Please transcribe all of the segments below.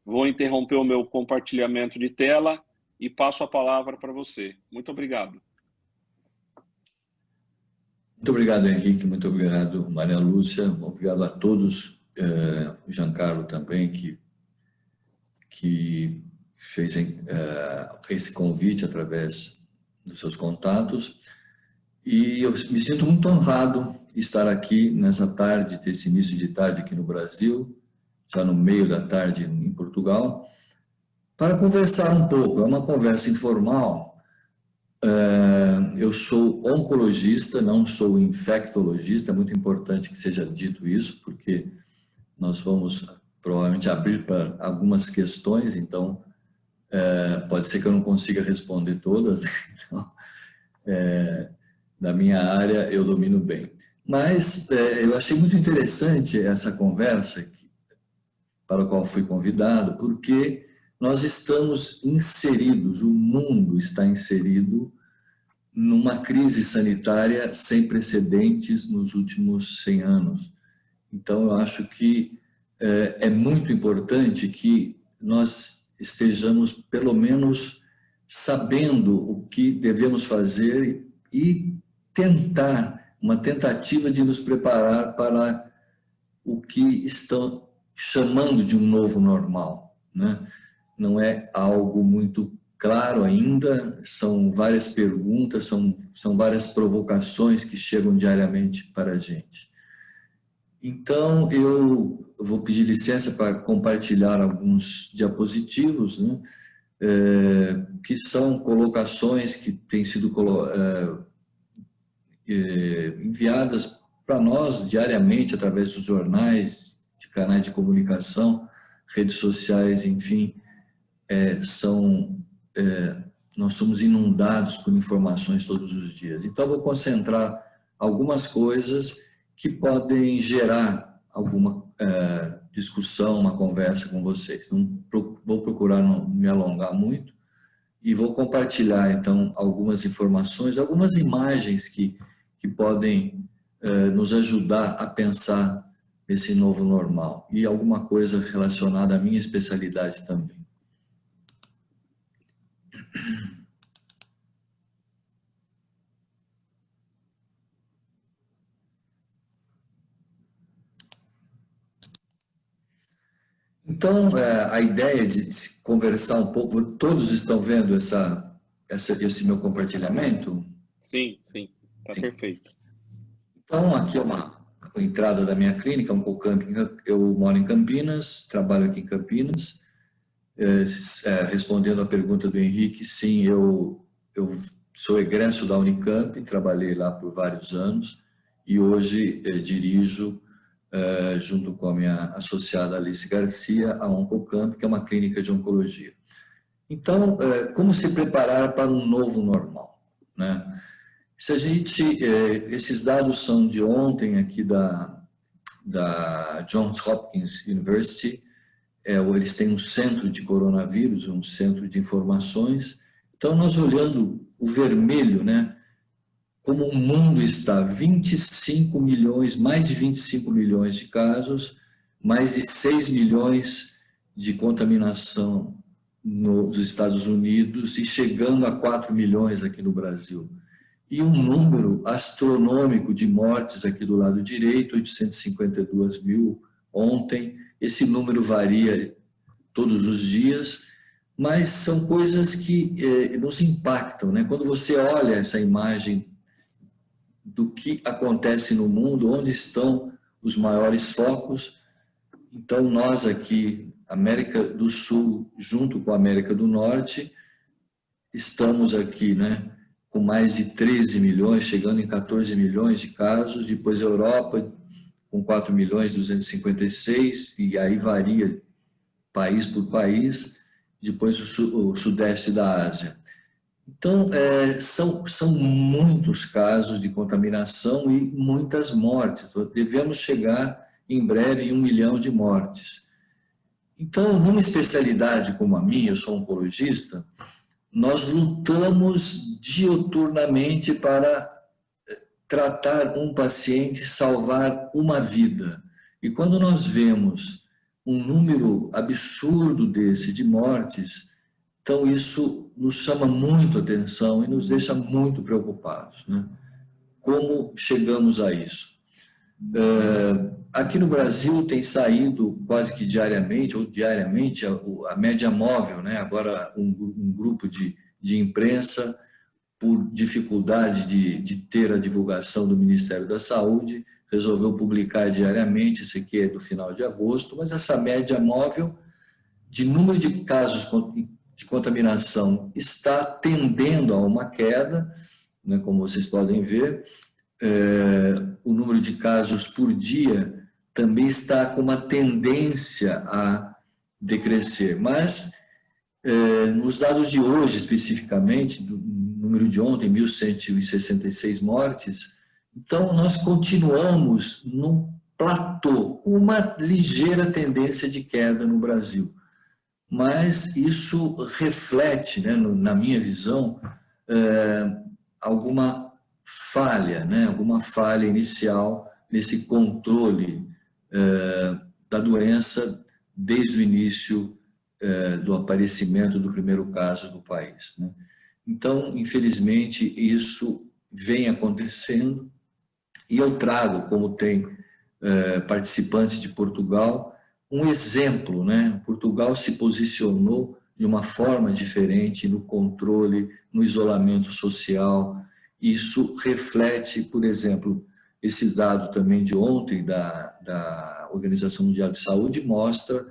Vou interromper o meu compartilhamento de tela e passo a palavra para você. Muito obrigado. Muito obrigado, Henrique. Muito obrigado, Maria Lúcia. Obrigado a todos. O Giancarlo também, que fez esse convite através dos seus contatos. E eu me sinto muito honrado de estar aqui nessa tarde, esse início de tarde aqui no Brasil, já no meio da tarde em Portugal, para conversar um pouco. É uma conversa informal. Eu sou oncologista, não sou infectologista, é muito importante que seja dito isso, porque nós vamos provavelmente abrir para algumas questões, então pode ser que eu não consiga responder todas, então, da minha área eu domino bem. Mas eu achei muito interessante essa conversa para a qual fui convidado, porque nós estamos inseridos, o mundo está inserido numa crise sanitária sem precedentes nos últimos 100 anos. Então, eu acho que é muito importante que nós estejamos, pelo menos, sabendo o que devemos fazer e tentar, uma tentativa de nos preparar para o que estão chamando de um novo normal, né? Não é algo muito claro ainda, são várias perguntas, são várias provocações que chegam diariamente para a gente. Então, eu vou pedir licença para compartilhar alguns diapositivos, né, que são colocações que têm sido enviadas para nós diariamente através dos jornais, de canais de comunicação, redes sociais, enfim, nós somos inundados por informações todos os dias. Então, eu vou concentrar algumas coisas que podem gerar alguma discussão, uma conversa com vocês. Não vou procurar não me alongar muito e vou compartilhar, então, algumas informações, algumas imagens que podem nos ajudar a pensar esse novo normal e alguma coisa relacionada à minha especialidade também. Então, a ideia de conversar um pouco, todos estão vendo esse meu compartilhamento? Sim, está perfeito. Então, aqui é uma entrada da minha clínica, um Oncocamping. Eu moro em Campinas, trabalho aqui em Campinas. Respondendo à pergunta do Henrique, sim, eu sou egresso da Unicamp, trabalhei lá por vários anos e hoje dirijo, junto com a minha associada Alice Garcia, a Oncocamp, que é uma clínica de oncologia. Então, como se preparar para um novo normal, né? Se a gente, esses dados são de ontem aqui da Johns Hopkins University. Eles têm um centro de coronavírus, um centro de informações. Então, nós olhando o vermelho, né, como o mundo está, 25 milhões, mais de 25 milhões de casos, mais de 6 milhões de contaminação nos Estados Unidos e chegando a 4 milhões aqui no Brasil. E um número astronômico de mortes aqui do lado direito, 852 mil ontem. Esse número varia todos os dias, mas são coisas que nos impactam, né? Quando você olha essa imagem do que acontece no mundo, onde estão os maiores focos, então nós aqui, América do Sul, junto com a América do Norte, estamos aqui, né, com mais de 13 milhões, chegando em 14 milhões de casos, depois a Europa com 4 milhões 256, e aí varia país por país, depois o sudeste da Ásia. Então, são muitos casos de contaminação e muitas mortes. Devemos chegar em breve em 1 milhão de mortes. Então, numa especialidade como a minha, eu sou oncologista, nós lutamos diuturnamente para tratar um paciente, salvar uma vida. E quando nós vemos um número absurdo desse de mortes, então isso nos chama muito atenção e nos deixa muito preocupados, né? Como chegamos a isso? Aqui no Brasil tem saído quase que diariamente, ou diariamente, a média móvel, né? Agora um grupo de imprensa, por dificuldade de ter a divulgação do Ministério da Saúde, resolveu publicar diariamente, esse aqui é do final de agosto, mas essa média móvel de número de casos de contaminação está tendendo a uma queda, né, como vocês podem ver. O número de casos por dia também está com uma tendência a decrescer, mas nos dados de hoje, especificamente, do número de ontem, 1.166 mortes, então nós continuamos num platô, com uma ligeira tendência de queda no Brasil. Mas isso reflete, né, na minha visão, alguma falha, né, alguma falha inicial nesse controle da doença desde o início do aparecimento do primeiro caso no país, né? Então, infelizmente, isso vem acontecendo e eu trago, como tem participantes de Portugal, um exemplo, né? Portugal se posicionou de uma forma diferente no controle, no isolamento social. Isso reflete, por exemplo, esse dado também de ontem da Organização Mundial de Saúde mostra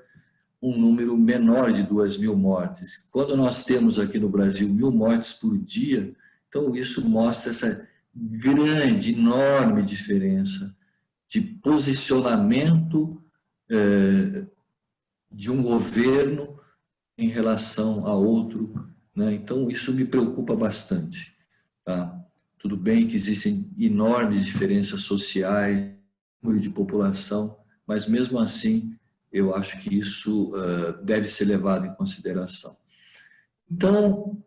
um número menor de 2.000 mortes. Quando nós temos aqui no Brasil 1.000 mortes por dia, então isso mostra essa grande, enorme diferença de posicionamento de um governo em relação a outro, né? Então isso me preocupa bastante, tá? Tudo bem que existem enormes diferenças sociais, número de população, mas mesmo assim eu acho que isso deve ser levado em consideração. Então,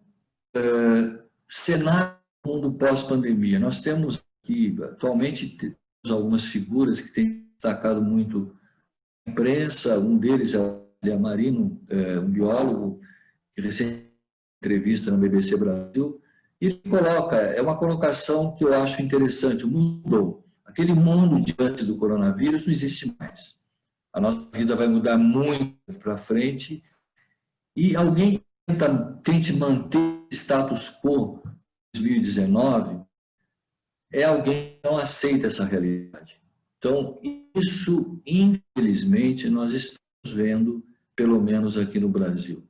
cenário do mundo pós-pandemia. Nós temos aqui, atualmente, temos algumas figuras que têm destacado muito a imprensa. Um deles é o William Marino, um biólogo, que recentemente entrevista na BBC Brasil, e ele coloca, é uma colocação que eu acho interessante, o mundo mudou. Aquele mundo de antes do coronavírus não existe mais. A nossa vida vai mudar muito para frente e alguém tente manter o status quo em 2019 é alguém que não aceita essa realidade. Então, isso, infelizmente, nós estamos vendo, pelo menos aqui no Brasil.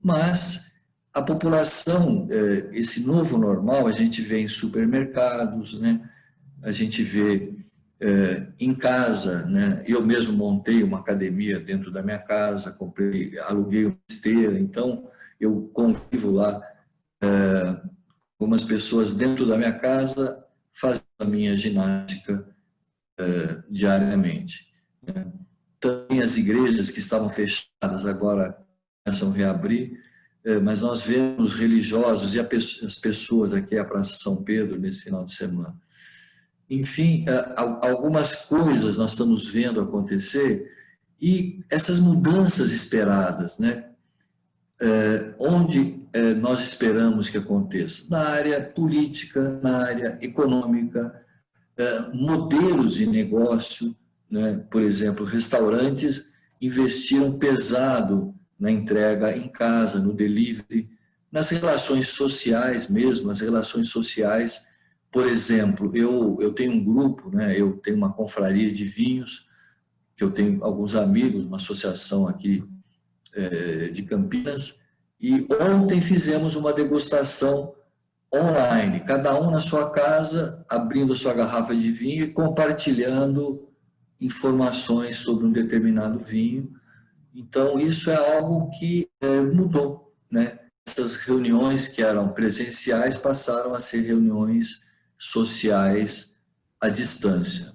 Mas a população, esse novo normal, a gente vê em supermercados, né? A gente vê em casa, né? Eu mesmo montei uma academia dentro da minha casa, aluguei uma esteira, então eu convivo lá com algumas pessoas dentro da minha casa fazendo a minha ginástica diariamente, né? Também as igrejas que estavam fechadas agora começam a reabrir, mas nós vemos religiosos e as pessoas aqui à Praça São Pedro nesse final de semana. Enfim, algumas coisas nós estamos vendo acontecer e essas mudanças esperadas, né? Onde nós esperamos que aconteça? Na área política, na área econômica, modelos de negócio, né? Por exemplo, restaurantes investiram pesado na entrega em casa, no delivery, nas relações sociais mesmo, as relações sociais. Por exemplo, eu tenho um grupo, né? Eu tenho uma confraria de vinhos, que eu tenho alguns amigos, uma associação aqui de Campinas, e ontem fizemos uma degustação online, cada um na sua casa, abrindo a sua garrafa de vinho e compartilhando informações sobre um determinado vinho. Então, isso é algo que mudou, né? Essas reuniões que eram presenciais passaram a ser reuniões sociais à distância.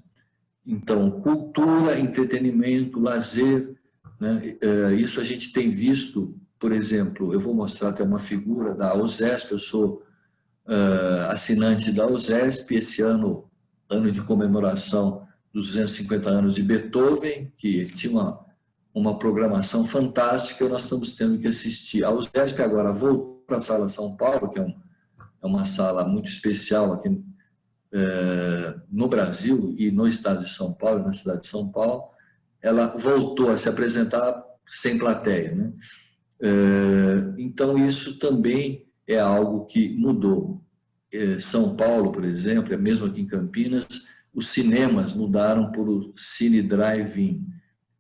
Então, cultura, entretenimento, lazer, né? Isso a gente tem visto, por exemplo, eu vou mostrar até uma figura da USESP, eu sou assinante da USESP, esse ano de comemoração dos 250 anos de Beethoven, que tinha uma programação fantástica, nós estamos tendo que assistir. A USESP agora voltou para a Sala São Paulo, que é uma sala muito especial aqui no Brasil e no estado de São Paulo, na cidade de São Paulo. Ela voltou a se apresentar sem plateia, né? Então, isso também é algo que mudou. São Paulo, por exemplo, mesmo aqui em Campinas, os cinemas mudaram para o Cine Drive-In.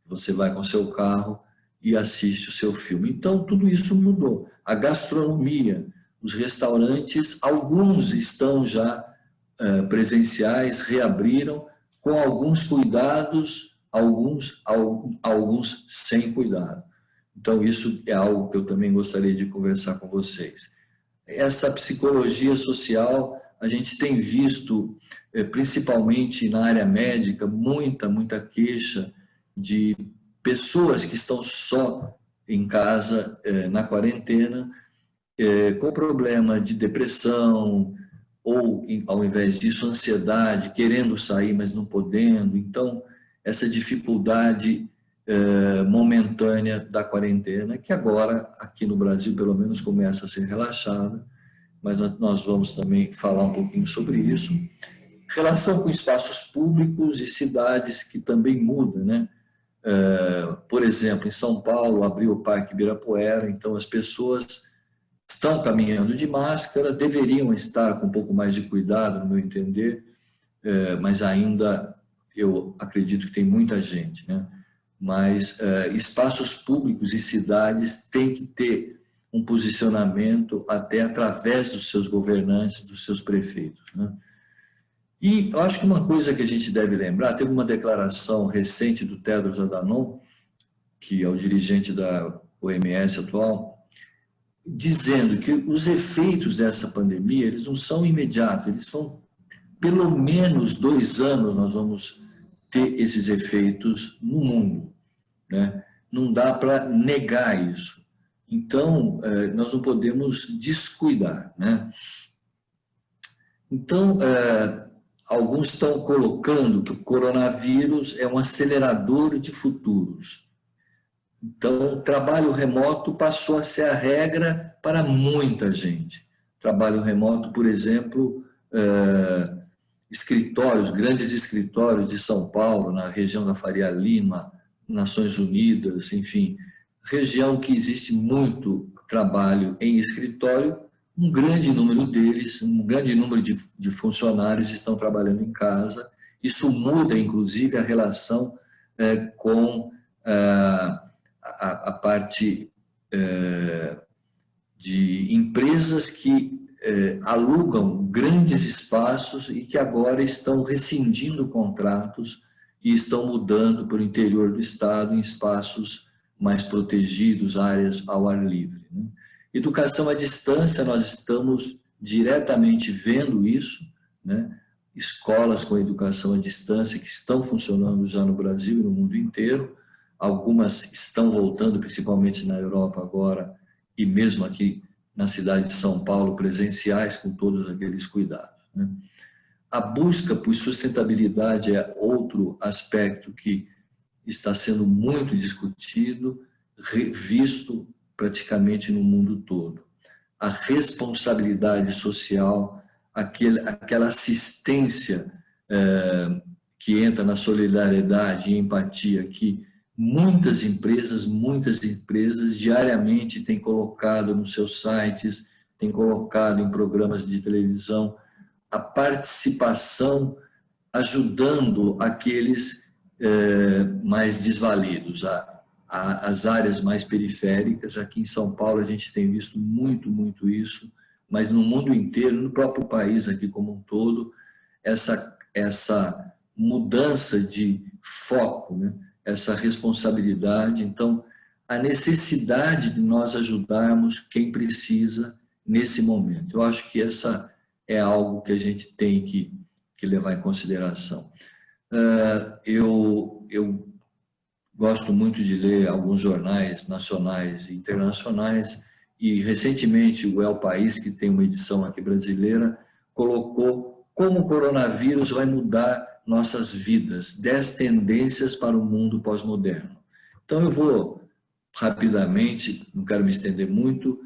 Você vai com seu carro e assiste o seu filme. Então, tudo isso mudou. A gastronomia, os restaurantes, alguns estão já presenciais, reabriram, com alguns cuidados, alguns sem cuidado. Então, isso é algo que eu também gostaria de conversar com vocês. Essa psicologia social, a gente tem visto, principalmente na área médica, muita queixa de pessoas que estão só em casa, na quarentena, com problema de depressão, ou, ao invés disso, ansiedade, querendo sair, mas não podendo. Então, essa dificuldade momentânea da quarentena, que agora, aqui no Brasil, pelo menos, começa a ser relaxada, mas nós vamos também falar um pouquinho sobre isso. Relação com espaços públicos e cidades que também muda, né? Por exemplo, em São Paulo, abriu o Parque Ibirapuera, então as pessoas estão caminhando de máscara, deveriam estar com um pouco mais de cuidado, no meu entender, mas ainda eu acredito que tem muita gente, né? Mas espaços públicos e cidades têm que ter um posicionamento até através dos seus governantes, dos seus prefeitos, né? E eu acho que uma coisa que a gente deve lembrar, teve uma declaração recente do Tedros Adhanom, que é o dirigente da OMS atual, dizendo que os efeitos dessa pandemia, eles não são imediatos, eles vão, pelo menos 2 anos nós vamos ter esses efeitos no mundo, né? Não dá para negar isso. Então, nós não podemos descuidar, né? Então, alguns estão colocando que o coronavírus é um acelerador de futuros. Então, o trabalho remoto passou a ser a regra para muita gente. Trabalho remoto, por exemplo, escritórios, grandes escritórios de São Paulo, na região da Faria Lima, Nações Unidas, enfim, região que existe muito trabalho em escritório, um grande número deles, um grande número de funcionários estão trabalhando em casa. Isso muda, inclusive, a relação com a parte de empresas que alugam grandes espaços e que agora estão rescindindo contratos e estão mudando para o interior do estado em espaços mais protegidos, áreas ao ar livre, né? Educação à distância, nós estamos diretamente vendo isso, né? Escolas com educação à distância que estão funcionando já no Brasil e no mundo inteiro, algumas estão voltando, principalmente na Europa agora, e mesmo aqui na cidade de São Paulo, presenciais, com todos aqueles cuidados, né? A busca por sustentabilidade é outro aspecto que está sendo muito discutido, visto praticamente no mundo todo. A responsabilidade social, aquela assistência que entra na solidariedade e empatia, que muitas empresas diariamente têm colocado nos seus sites, têm colocado em programas de televisão, a participação ajudando aqueles mais desvalidos, as áreas mais periféricas. Aqui em São Paulo a gente tem visto muito isso, mas no mundo inteiro, no próprio país aqui como um todo, essa mudança de foco, né? Essa responsabilidade. Então, a necessidade de nós ajudarmos quem precisa nesse momento. Eu acho que essa é algo que a gente tem que levar em consideração. Eu gosto muito de ler alguns jornais nacionais e internacionais, e recentemente o El País, que tem uma edição aqui brasileira, colocou como o coronavírus vai mudar nossas vidas, 10 tendências para o mundo pós-moderno. Então, eu vou rapidamente, não quero me estender muito,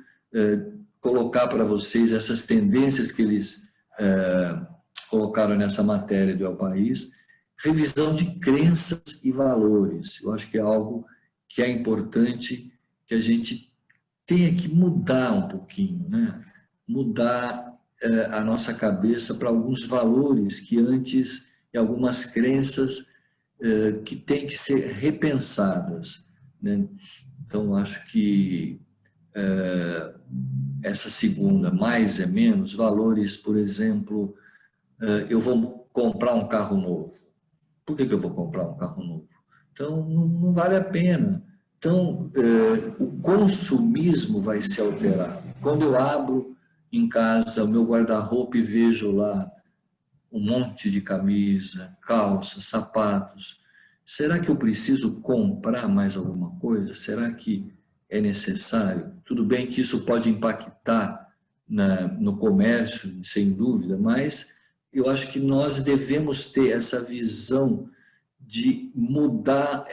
colocar para vocês essas tendências que eles colocaram nessa matéria do El País. Revisão de crenças e valores. Eu acho que é algo que é importante que a gente tenha que mudar um pouquinho, né? Mudar a nossa cabeça para alguns valores que antes, e algumas crenças que têm que ser repensadas, né? Então, acho que essa segunda, mais é menos, valores, por exemplo, eu vou comprar um carro novo. Por que eu vou comprar um carro novo? Então, não vale a pena. Então, o consumismo vai se alterar. Quando eu abro em casa o meu guarda-roupa e vejo lá um monte de camisa, calça, sapatos, será que eu preciso comprar mais alguma coisa? Será que é necessário? Tudo bem que isso pode impactar no comércio, sem dúvida, mas eu acho que nós devemos ter essa visão de mudar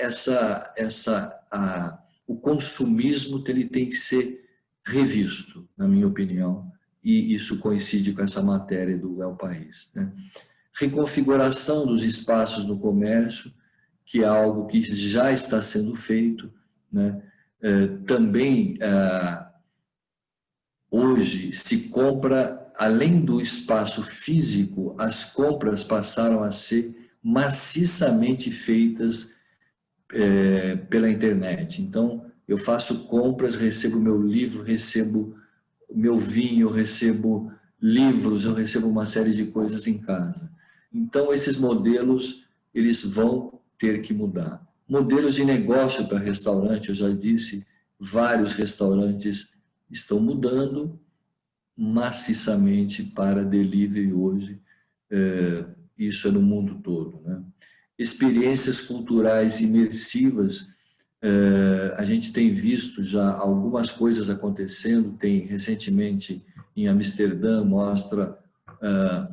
o consumismo, ele tem que ser revisto, na minha opinião, e isso coincide com essa matéria do El País, né? Reconfiguração dos espaços no comércio, que é algo que já está sendo feito, né? Também, hoje, se compra, além do espaço físico, as compras passaram a ser maciçamente feitas pela internet. Então, eu faço compras, recebo meu livro, recebo meu vinho, eu recebo livros, eu recebo uma série de coisas em casa. Então, esses modelos, eles vão ter que mudar. Modelos de negócio para restaurante, eu já disse, vários restaurantes estão mudando maciçamente para delivery hoje, isso é no mundo todo, né? Experiências culturais imersivas, a gente tem visto já algumas coisas acontecendo, tem recentemente em Amsterdã, mostra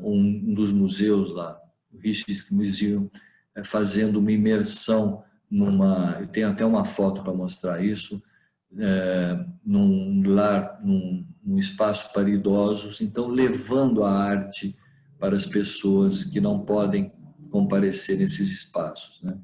um dos museus lá, o Rijksmuseum, fazendo uma imersão tem até uma foto para mostrar isso, num lar, num espaço para idosos, então levando a arte para as pessoas que não podem comparecer nesses espaços, né?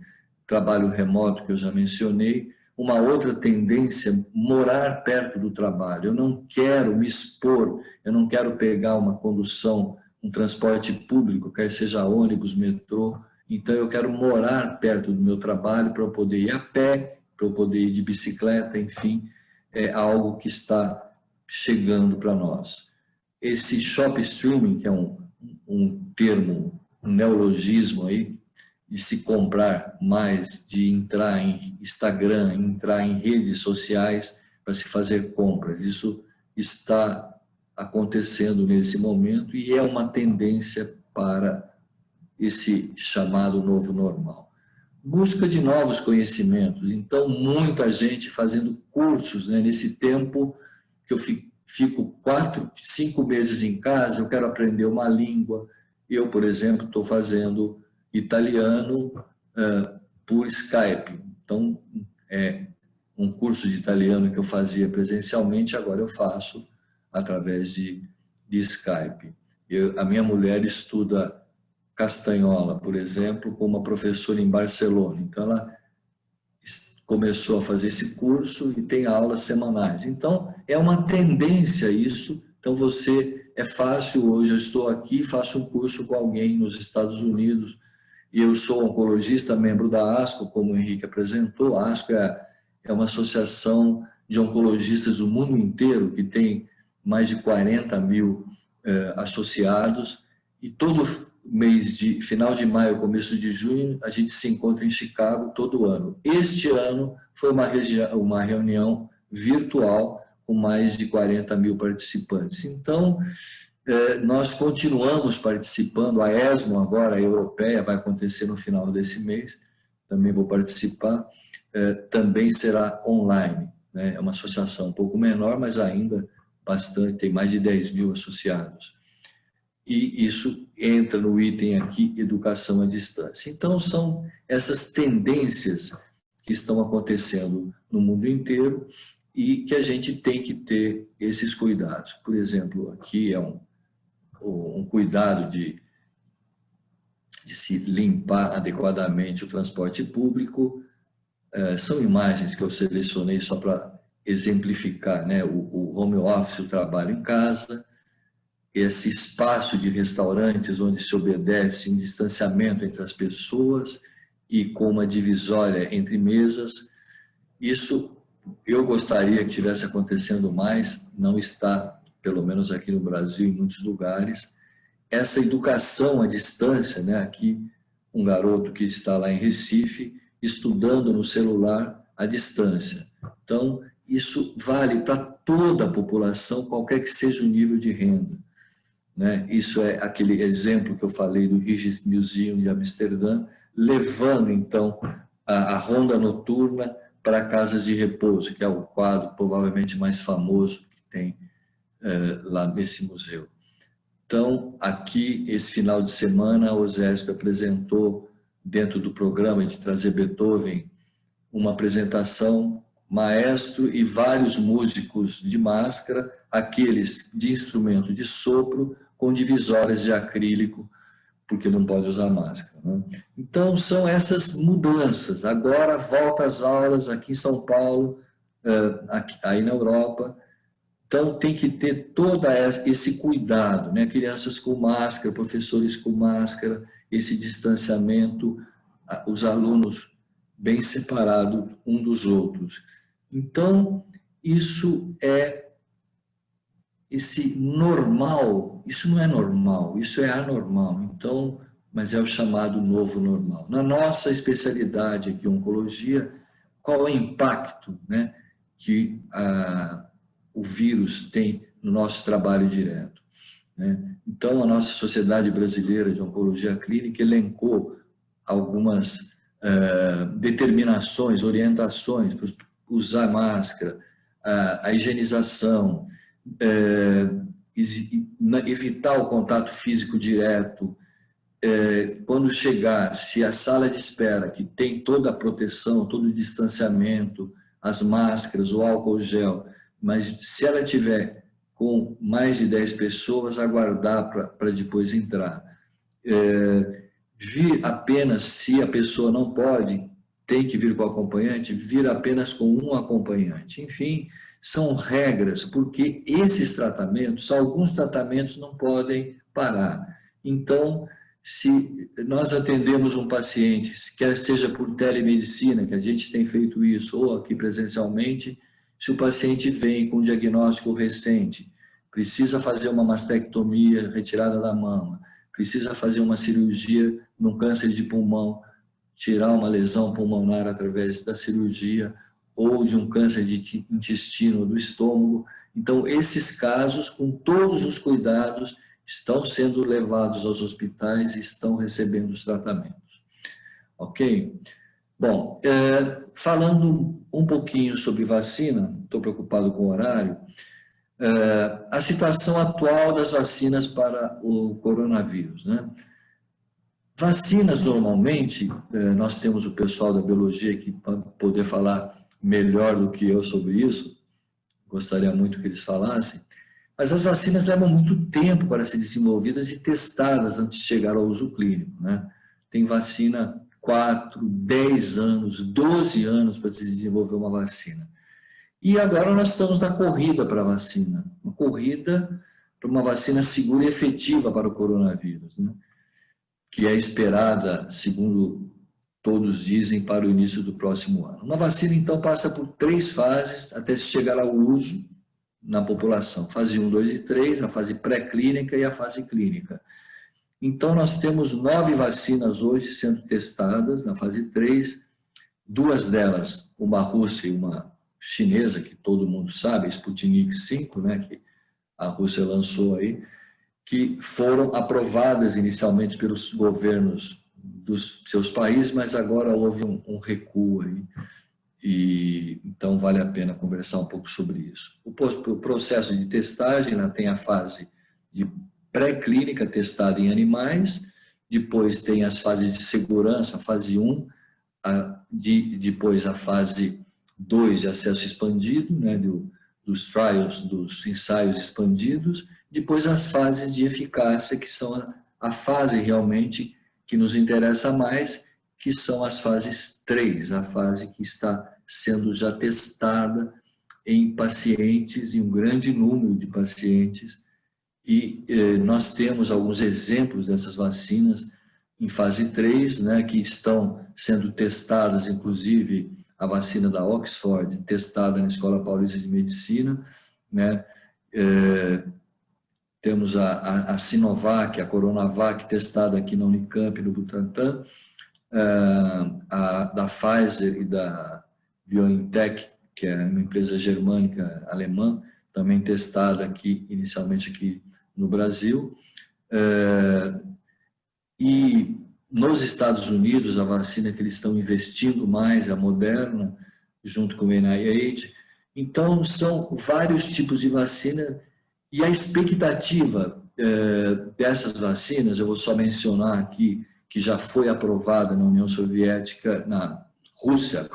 Trabalho remoto, que eu já mencionei. Uma outra tendência, morar perto do trabalho. Eu não quero me expor, eu não quero pegar uma condução, um transporte público, quer seja ônibus, metrô. Então, eu quero morar perto do meu trabalho para eu poder ir a pé, para eu poder ir de bicicleta, enfim, é algo que está chegando para nós. Esse shop streaming, que é um termo, um neologismo aí, de se comprar mais, de entrar em Instagram, entrar em redes sociais para se fazer compras. Isso está acontecendo nesse momento e é uma tendência para esse chamado novo normal. Busca de novos conhecimentos. Então, muita gente fazendo cursos, né? Nesse tempo que eu fico 4, 5 meses em casa, eu quero aprender uma língua. Eu, por exemplo, estou fazendo italiano por Skype. Então, é um curso de italiano que eu fazia presencialmente, agora eu faço através de Skype. A minha mulher estuda castanhola, por exemplo, com uma professora em Barcelona. Então, ela começou a fazer esse curso e tem aulas semanais. Então, é uma tendência isso. Então, é fácil hoje, eu estou aqui, faço um curso com alguém nos Estados Unidos, e eu sou oncologista, membro da ASCO, como o Henrique apresentou. A ASCO é uma associação de oncologistas do mundo inteiro, que tem mais de 40 mil associados, e todo mês de final de maio, começo de junho, a gente se encontra em Chicago todo ano. Este ano foi uma reunião virtual com mais de 40 mil participantes. Então, nós continuamos participando. A ESMO agora, a europeia, vai acontecer no final desse mês, também vou participar, também será online, né? É uma associação um pouco menor, mas ainda bastante, tem mais de 10 mil associados. E isso entra no item aqui, educação à distância. Então, são essas tendências que estão acontecendo no mundo inteiro e que a gente tem que ter esses cuidados. Por exemplo, aqui é um cuidado de se limpar adequadamente o transporte público. São imagens que eu selecionei só para exemplificar, né? O home office, o trabalho em casa, esse espaço de restaurantes onde se obedece um distanciamento entre as pessoas e com uma divisória entre mesas. Isso eu gostaria que estivesse acontecendo mais, não está, pelo menos aqui no Brasil, em muitos lugares. Essa educação à distância, né? Aqui um garoto que está lá em Recife, estudando no celular à distância. Então, isso vale para toda a população, qualquer que seja o nível de renda, né? Isso é aquele exemplo que eu falei do Rijksmuseum de Amsterdã, levando, então, a ronda noturna para casas de repouso, que é o quadro provavelmente mais famoso que tem lá nesse museu. Então, aqui, esse final de semana, a OSESP apresentou, dentro do programa de trazer Beethoven, uma apresentação, maestro e vários músicos de máscara, aqueles de instrumento de sopro, com divisórias de acrílico, porque não pode usar máscara, né? Então, são essas mudanças. Agora, volta às aulas aqui em São Paulo, aí na Europa. Então, tem que ter todo esse cuidado, né? Crianças com máscara, professores com máscara, esse distanciamento, os alunos bem separados um dos outros. Então, isso é esse normal, isso não é normal, isso é anormal. Então, mas é o chamado novo normal. Na nossa especialidade aqui, oncologia, qual é o impacto, né, que o vírus tem no nosso trabalho direto, né? Então, a nossa Sociedade Brasileira de Oncologia Clínica elencou algumas determinações, orientações para usar máscara, a higienização, evitar o contato físico direto. Quando chegar, se a sala de espera, que tem toda a proteção, todo o distanciamento, as máscaras, o álcool gel, mas se ela tiver com mais de 10 pessoas, aguardar para depois entrar. Vir apenas, se a pessoa não pode, tem que vir com acompanhante, vir apenas com um acompanhante. Enfim, são regras, porque esses tratamentos, alguns tratamentos não podem parar. Então, se nós atendemos um paciente, quer seja por telemedicina, que a gente tem feito isso, ou aqui presencialmente, se o paciente vem com um diagnóstico recente, precisa fazer uma mastectomia, retirada da mama, precisa fazer uma cirurgia num câncer de pulmão, tirar uma lesão pulmonar através da cirurgia, ou de um câncer de intestino ou do estômago. Então, esses casos, com todos os cuidados, estão sendo levados aos hospitais e estão recebendo os tratamentos. Ok? Bom, falando um pouquinho sobre vacina, estou preocupado com o horário, a situação atual das vacinas para o coronavírus, né? Vacinas, normalmente, nós temos o pessoal da biologia que pode poder falar melhor do que eu sobre isso, gostaria muito que eles falassem, mas as vacinas levam muito tempo para ser desenvolvidas e testadas antes de chegar ao uso clínico, né? Tem vacina 4, 10 anos, 12 anos para se desenvolver uma vacina. E agora nós estamos na corrida para a vacina, uma corrida para uma vacina segura e efetiva para o coronavírus, né? Que é esperada, segundo todos dizem, para o início do próximo ano. Uma vacina, então, passa por 3 fases até se chegar ao uso na população. Fase 1, 2 e 3, a fase pré-clínica e a fase clínica. Então, nós temos 9 vacinas hoje sendo testadas na fase 3, 2 delas, uma russa e uma chinesa, que todo mundo sabe, Sputnik V, né, que a Rússia lançou aí, que foram aprovadas inicialmente pelos governos dos seus países, mas agora houve um recuo aí. E, então, vale a pena conversar um pouco sobre isso. O processo de testagem, ela tem a fase de pré-clínica, testada em animais, depois tem as fases de segurança, fase 1, depois a fase 2 de acesso expandido, né, dos trials, dos ensaios expandidos, depois as fases de eficácia, que são a fase realmente que nos interessa mais, que são as fases 3, a fase que está sendo já testada em pacientes, em um grande número de pacientes, e nós temos alguns exemplos dessas vacinas em fase 3, né, que estão sendo testadas, inclusive a vacina da Oxford, testada na Escola Paulista de Medicina, né, temos a Sinovac, a Coronavac, testada aqui na Unicamp, no Butantan, a da Pfizer e da BioNTech, que é uma empresa germânica alemã, também testada aqui, inicialmente aqui no Brasil. E nos Estados Unidos, a vacina que eles estão investindo mais é a Moderna, junto com o NIH. Então, são vários tipos de vacina, e a expectativa dessas vacinas, eu vou só mencionar aqui, que já foi aprovada na União Soviética, na Rússia,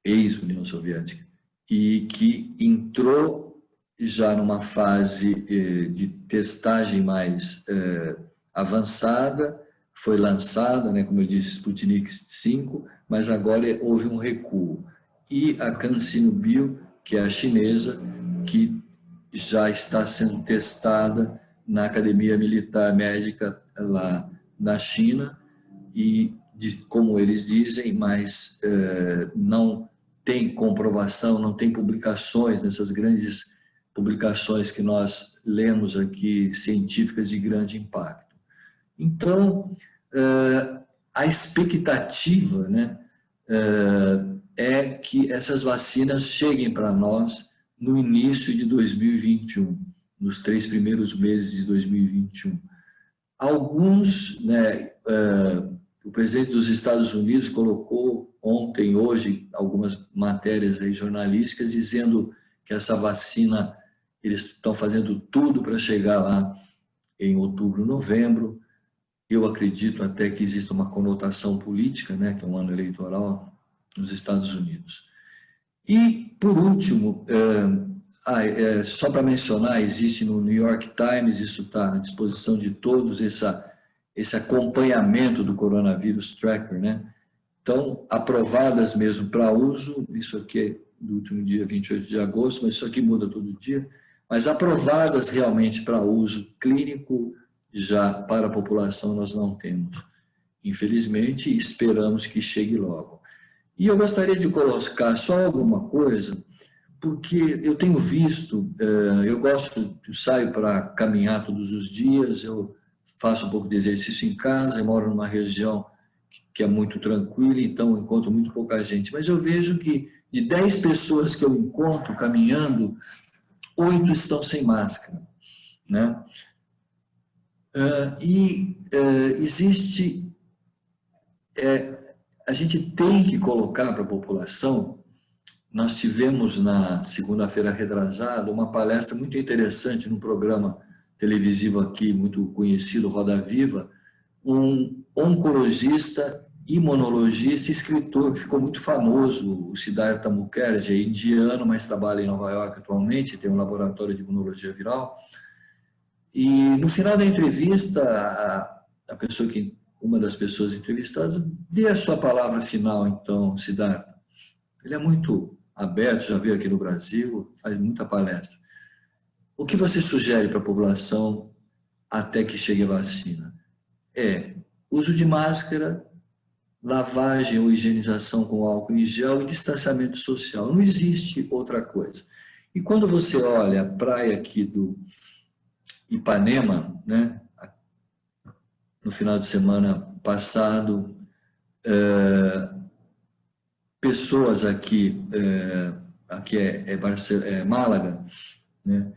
ex-União Soviética, e que entrou já numa fase de testagem mais avançada, foi lançada, né, como eu disse, Sputnik 5, mas agora houve um recuo. E a CanSino Bio, que é a chinesa, que já está sendo testada na Academia Militar Médica lá na China, e, como eles dizem, mas não tem comprovação, não tem publicações, nessas grandes publicações que nós lemos aqui, científicas de grande impacto. Então, a expectativa, né, é que essas vacinas cheguem para nós no início de 2021, nos 3 primeiros meses de 2021. Alguns, né, o presidente dos Estados Unidos colocou ontem, hoje, algumas matérias aí jornalísticas dizendo que essa vacina, eles estão fazendo tudo para chegar lá em outubro, novembro. Eu acredito até que existe uma conotação política, né, que é um ano eleitoral nos Estados Unidos. E, por último, só para mencionar, existe no New York Times, isso está à disposição de todos, esse acompanhamento do coronavírus tracker, né? Então, aprovadas mesmo para uso, isso aqui é do último dia 28 de agosto, mas isso aqui muda todo dia, mas aprovadas realmente para uso clínico, já para a população nós não temos. Infelizmente, esperamos que chegue logo. E eu gostaria de colocar só alguma coisa, porque eu tenho visto, eu saio para caminhar todos os dias, eu faço um pouco de exercício em casa, eu moro numa região que é muito tranquila, então eu encontro muito pouca gente, mas eu vejo que de 10 pessoas que eu encontro caminhando, 8 estão sem máscara, né? Existe, a gente tem que colocar para a população. Nós tivemos na segunda-feira retrasada uma palestra muito interessante num programa televisivo aqui, muito conhecido, Roda Viva, um oncologista, imunologista, escritor que ficou muito famoso, o Siddhartha Mukherjee, é indiano, mas trabalha em Nova York atualmente, tem um laboratório de imunologia viral. E no final da entrevista, uma das pessoas entrevistadas, dê a sua palavra final, então, Siddhartha. Ele é muito aberto, já veio aqui no Brasil, faz muita palestra. O que você sugere para a população até que chegue a vacina? Uso de máscara, lavagem ou higienização com álcool em gel e distanciamento social. Não existe outra coisa. E quando você olha a praia aqui do Ipanema, né, no final de semana passado, pessoas aqui é Málaga, né,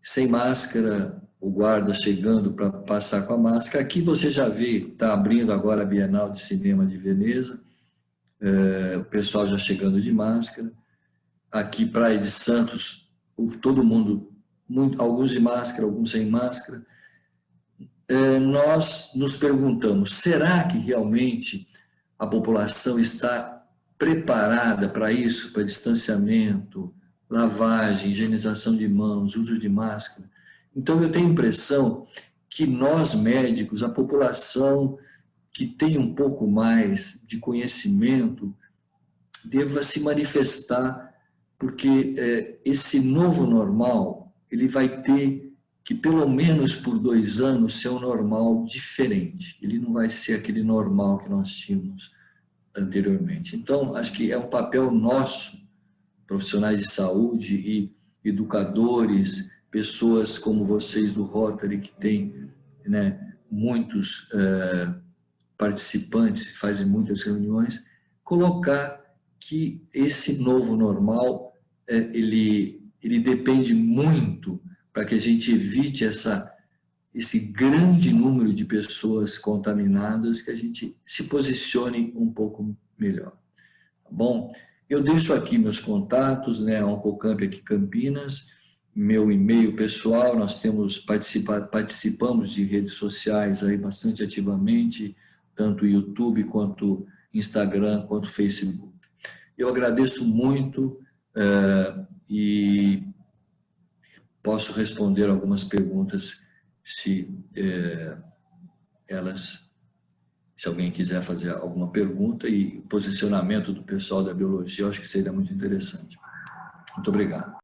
sem máscara, o guarda chegando para passar com a máscara. Aqui você já vê, está abrindo agora a Bienal de Cinema de Veneza, o pessoal já chegando de máscara. Aqui, Praia de Santos, todo mundo, alguns de máscara, alguns sem máscara. nós nos perguntamos, será que realmente a população está preparada para isso, para distanciamento, lavagem, higienização de mãos, uso de máscara? Então, eu tenho a impressão que nós, médicos, a população que tem um pouco mais de conhecimento, deva se manifestar, porque esse novo normal, ele vai ter que, pelo menos por 2 anos, ser um normal diferente. Ele não vai ser aquele normal que nós tínhamos anteriormente. Então, acho que é um papel nosso, profissionais de saúde e educadores, pessoas como vocês do Rotary, que tem, né, muitos participantes, fazem muitas reuniões, colocar que esse novo normal, ele depende muito para que a gente evite esse grande número de pessoas contaminadas, que a gente se posicione um pouco melhor. Tá bom? Eu deixo aqui meus contatos, né, a Oncocamp aqui Campinas, meu e-mail pessoal, nós participamos de redes sociais aí bastante ativamente, tanto YouTube, quanto Instagram, quanto Facebook. Eu agradeço muito e posso responder algumas perguntas se alguém quiser fazer alguma pergunta, e o posicionamento do pessoal da biologia, eu acho que seria muito interessante. Muito obrigado.